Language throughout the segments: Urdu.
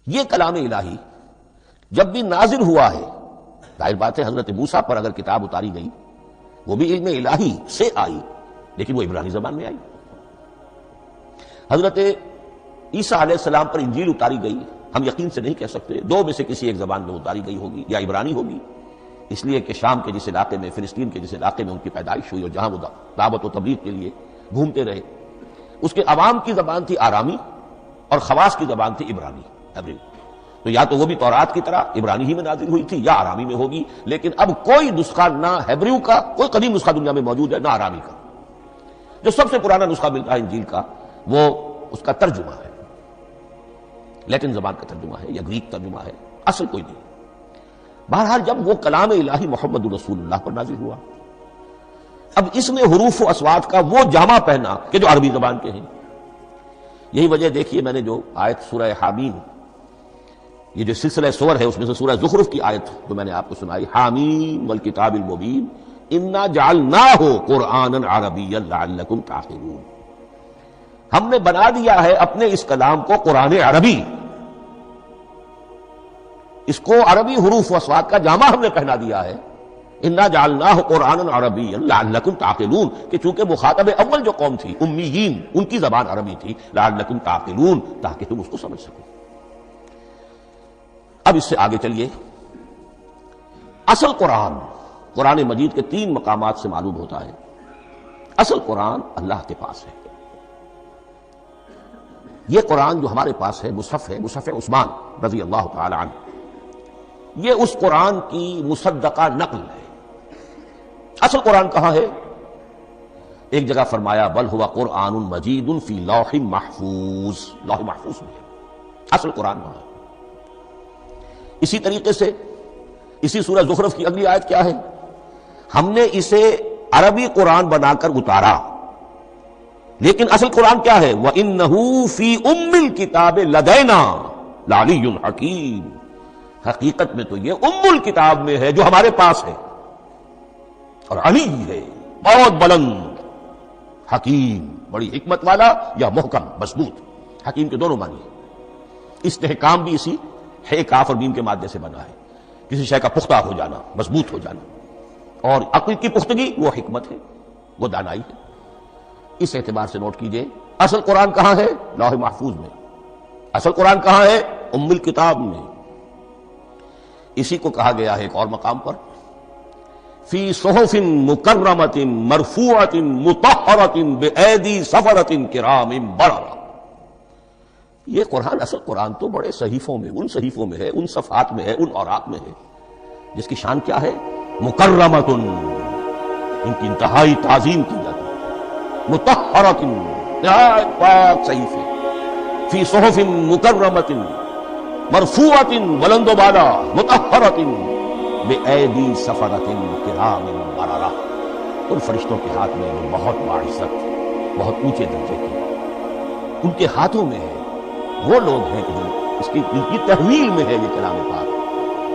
یہ کلام الہی جب بھی نازل ہوا ہے، ظاہر بات ہے حضرت موسیٰ پر اگر کتاب اتاری گئی وہ بھی علم الہی سے آئی، لیکن وہ عبرانی زبان میں آئی۔ حضرت عیسیٰ علیہ السلام پر انجیل اتاری گئی، ہم یقین سے نہیں کہہ سکتے، دو میں سے کسی ایک زبان میں اتاری گئی ہوگی، یا عبرانی ہوگی، اس لیے کہ شام کے جس علاقے میں، فلسطین کے جس علاقے میں ان کی پیدائش ہوئی اور جہاں وہ دعوت و تبلیغ کے لیے گھومتے رہے، اس کے عوام کی زبان تھی آرامی اور خواص کی زبان تھی عبرانی، ہیبریو۔ تو یا تو وہ بھی تورات کی طرح عبرانی ہی میں نازل ہوئی تھی یا آرامی میں ہوگی، لیکن اب کوئی نسخہ نہ ہیبریو کا، کوئی قدیم نسخہ دنیا میں موجود ہے، نہ آرامی کا۔ جو سب سے پرانا نسخہ ملتا ہے انجیل کا وہ اس کا ترجمہ ہے، لیٹن زبان کا ترجمہ ہے یا گریک ترجمہ ہے، اصل کوئی نہیں۔ بہرحال جب وہ کلام الہی محمد رسول اللہ پر نازل ہوا، اب اس نے حروف و اصوات کا وہ جامہ پہنا کہ جو عربی زبان کے ہیں۔ یہی وجہ دیکھیے میں نے جو آیت سورہ حامیم، یہ جو سلسلہ سور ہے اس میں سے سورہ زخرف کی آیت جو میں نے آپ کو سنائی، حامیم والکتاب المبین انا جعلناہ قرآنا عربیا لعلکم تعقلون، ہم نے بنا دیا ہے اپنے اس کلام کو قرآن عربی، اس کو عربی حروف و اصوات کا جامہ ہم نے پہنا دیا ہے، انا جعلناہ قرآنا عربیا لعلکم تعقلون، کہ چونکہ مخاطب اول جو قوم تھی امیین، ان کی زبان عربی تھی، لعلکم تعقلون، تاکہ تم اس کو سمجھ سکو۔ اب اس سے آگے چلیے، اصل قرآن مجید کے 3 مقامات سے معلوم ہوتا ہے، اصل قرآن اللہ کے پاس ہے۔ یہ قرآن جو ہمارے پاس ہے، مصحف عثمان رضی اللہ تعالی عنہ، یہ اس قرآن کی مصدقہ نقل ہے۔ اصل قرآن کہاں ہے؟ ایک جگہ فرمایا بل ہوا قرآن مجید فی لوح محفوظ، لوح محفوظ میں ہے اصل قرآن وہاں ہے۔ اسی طریقے سے اسی سورہ زخرف کی اگلی آیت کیا ہے؟ ہم نے اسے عربی قرآن بنا کر اتارا، لیکن اصل قرآن کیا ہے؟ وَإِنَّهُ فِي أُمِّ الْكِتَابِ لَدَيْنَا لَعَلِيٌّ حَكِيمٌ، حقیقت میں تو یہ الکتاب میں ہے جو ہمارے پاس ہے، اور علی ہے بہت بلند، حکیم بڑی حکمت والا، یا محکم مضبوط، حکیم کے دونوں معنی ہیں۔ استحکام بھی اسی ہے کاف اور میم کے مادے سے بنا ہے، کسی شے کا پختہ ہو جانا، مضبوط ہو جانا، اور عقل کی پختگی وہ حکمت ہے، وہ دانائی ہے۔ اس اعتبار سے نوٹ کیجئے اصل قرآن کہاں ہے؟ لوح محفوظ میں۔ اصل قرآن کہاں ہے؟ ام الکتاب میں۔ اسی کو کہا گیا ہے ایک اور مقام پر فی صحف مکرمۃ مرفوعۃ مطہرۃ بأیدی سفرۃ کرام بررہ۔ یہ قرآن، اصل قرآن تو بڑے صحیفوں میں، ان صحیفوں میں ہے، ان صفحات میں ہے، ان اوراق میں ہے، جس کی شان کیا ہے؟ مکرمۃ، ان کی انتہائی تعظیم کی جاتی ہے، مطہرۃ، نہایت پاک صحیفے، فی صحف مکرمۃ مرفوعۃ، بلند و بالا، مطہرۃ بأیدی سفرۃ کرام بررہ، ان فرشتوں کے ہاتھ میں جو بہت باعزت، بہت اونچے درجے کے، ان کے ہاتھوں میں ہے، وہ لوگ ہیں کہ جو اس کی تحویل میں ہے یہ کلام پاک،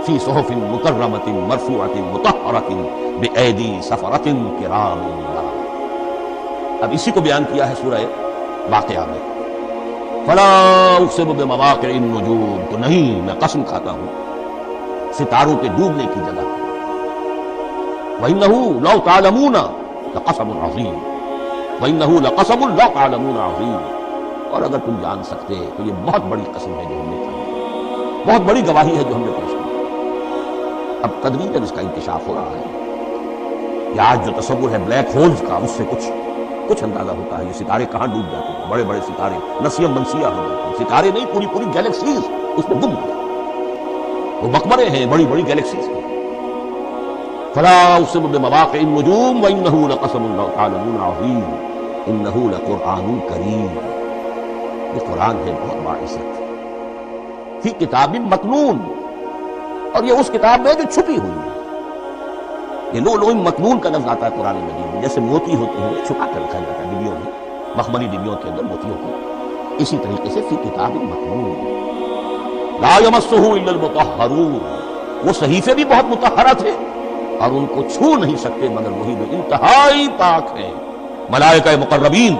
فی صحف مکرمۃ مرفوعۃ مطہرۃ بأیدی سفرۃ کرام بررہ۔ اب اسی کو بیان کیا ہے سورہ واقعہ میں، فلا اقسم بمواقع النجوم، تو نہیں میں قسم کھاتا ہوں ستاروں کے ڈوبنے کی جگہ، وَإِنَّهُ لَوْ تَعْلَمُونَ لَقَسَمٌ عَظِيمٌ، وَإِنَّهُ لَقَسَمٌ لَوْ تَعْلَمُونَ عَظِيمٌ، اور اگر تم جان سکتے تو یہ بہت بڑی قسم ہے جو ہم نے کھی، بہت بڑی گواہی ہے جو ہم نے پیش کی۔ اب تدریجاً اس کا انکشاف ہو رہا ہے، یہ آج جو تصور ہے بلیک ہولز کا، اس سے کچھ اندازہ ہوتا ہے یہ ستارے کہاں ڈوب جاتے ہیں، بڑے بڑے ستارے نسیم منسیہ ہو جاتے ہیں، ستارے نہیں، پوری گیلیکسیز اس میں گم ہو جاتی ہیں، وہ مقبرے ہیں بڑی گیلیکسیز کے۔ فلا اقسم بمواقع النجوم وانه لقسم لو تعلمون عظیم انه لقرآن کریم، یہ قرآن ہے بہت باعزت، فی کتاب مکنون، اور یہ اس کتاب میں جو چھپی ہوئی ہے۔ یہ لؤلؤ مکنون کا لفظ آتا ہے قرآن مجید میں، جیسے موتی ہوتے ہیں چھپا کر رکھا جاتا ہے ڈبیوں میں، مخملی ڈبیوں کے اندر موتیوں کو، اسی طریقے سے فی کتاب مکنون لا یمسہ الا المطہرون، وہ صحیفے بھی بہت مطہرہ تھے اور ان کو چھو نہیں سکتے مگر وہی جو انتہائی پاک ہیں، ملائکہ مقربین،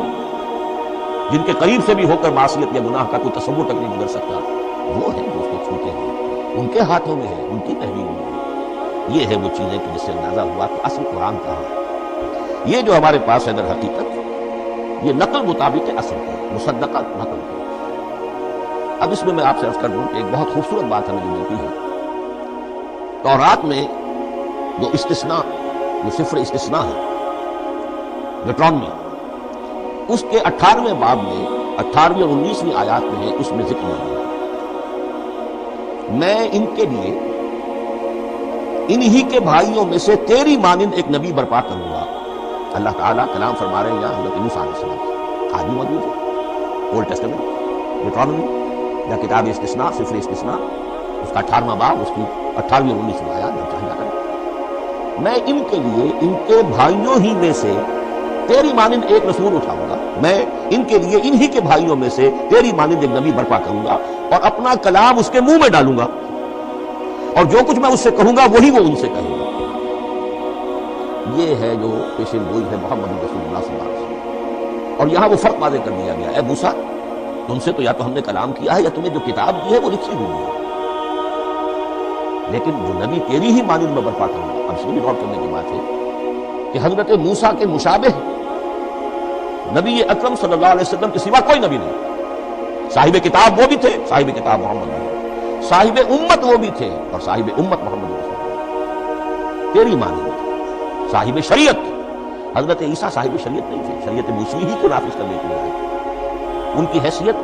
جن کے قریب سے بھی ہو کر معصیت یا گناہ کا کوئی تصور تک نہیں گزر سکتا، وہ ہیں جو اس کو چھوتے ہیں، ان کے ہاتھوں میں ہے، ان کی تحویل میں ہے۔ یہ ہے وہ چیزیں کہ جس سے اندازہ ہوا کہ اصل قرآن کہاں ہے۔ یہ جو ہمارے پاس ہے در حقیقت یہ نقل مطابق اصل ہے، مصدقہ نقل ہے۔ اب اس میں آپ سے عرض کر دوں کہ ایک بہت خوبصورت بات ہمیں جو ملتی ہے تورات میں جو استثناء، جو صفر استثناء ہے ڈیوٹرانومی، اس کے 18ویں باب میں 18ویں اور 19ویں آیات میں ہے، اس میں ذکر ہے میں ان کے لیے انہی کے بھائیوں میں سے تیری مانند ایک نبی برپا کروں گا۔ اللہ تعالیٰ کلام فرما رہے ہیں یہاں حضرت موسیٰ علیہ السلام آج بھی موجود ہے، اولڈ ٹیسٹمنٹ ڈیوٹرانومی یا کتاب استثناء صفر استثناء، اس کا 18واں باب، اس کی 18ویں اور 19ویں آیات جب چاہے جا کر میں ان کے لیے ان کے بھائیوں ہی میں سے تیری مانند ایک رسول اٹھاؤں گا، میں ان کے لیے انہی کے بھائیوں میں سے تیری مانند ایک نبی برپا کروں گا اور اپنا کلام اس کے منہ میں ڈالوں گا، اور جو کچھ میں اس سے کہوں گا وہی وہ ان سے کہے گا۔ یہ ہے جو پیشن گوئی ہے محمد رسول اللہ صلی اللہ علیہ وسلم۔ اور یہاں وہ فرق واضح کر دیا گیا، اے موسیٰ تم سے تو یا تو ہم نے کلام کیا ہے یا تمہیں جو کتاب دی ہے وہ لکھی ہوئی ہے، لیکن جو نبی تیری ہی مانند میں برپا کروں گا۔ اب اس میں بھی غور کرنے کی بات ہے کہ حضرت موسیٰ کے مشابہ نبی اکرم صلی اللہ علیہ وسلم کے سوا کوئی نبی نہیں۔ صاحب کتاب وہ بھی تھے، صاحب کتاب محمد بھی، صاحب امت وہ بھی تھے اور صاحب امت محمد رسول اللہ تیری مانند۔ صاحب شریعت حضرت عیسیٰ صاحب شریعت نہیں تھے، شریعت موسیٰ ہی کو نافذ کرنے کے لیے آئے، ان کی حیثیت